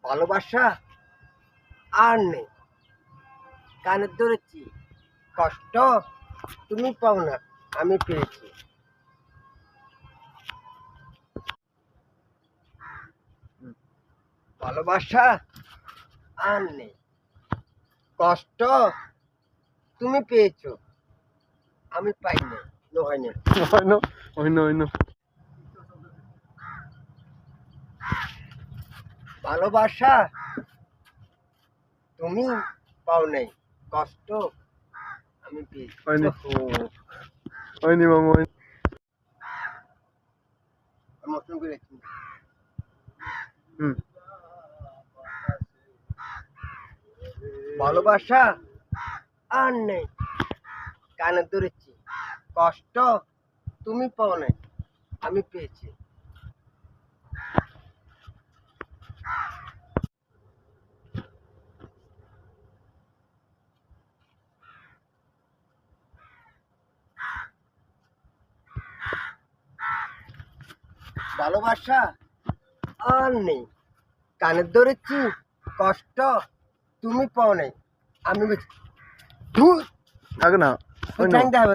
ভালোবাসা আর নেই, কানে ধরেছি, কষ্ট তুমি পাও না, আমি পেয়েছি। ভালোবাসা আর নেই, কষ্ট তুমি পেয়েছো, আমি পাইনি। নো হয়নি। ভালোবাসা তুমি পাও নাই, কষ্ট আমি পেয়েছি। মতন করে ভালোবাসা আর নেই, কানে ধরেছি, কষ্ট তুমি পাও নাই, আমি পেয়েছি। ভালোবাসা আর নেই, কানে ধরেছি, কষ্ট তুমি পাও নাই, আমি পেয়েছি। থাক না।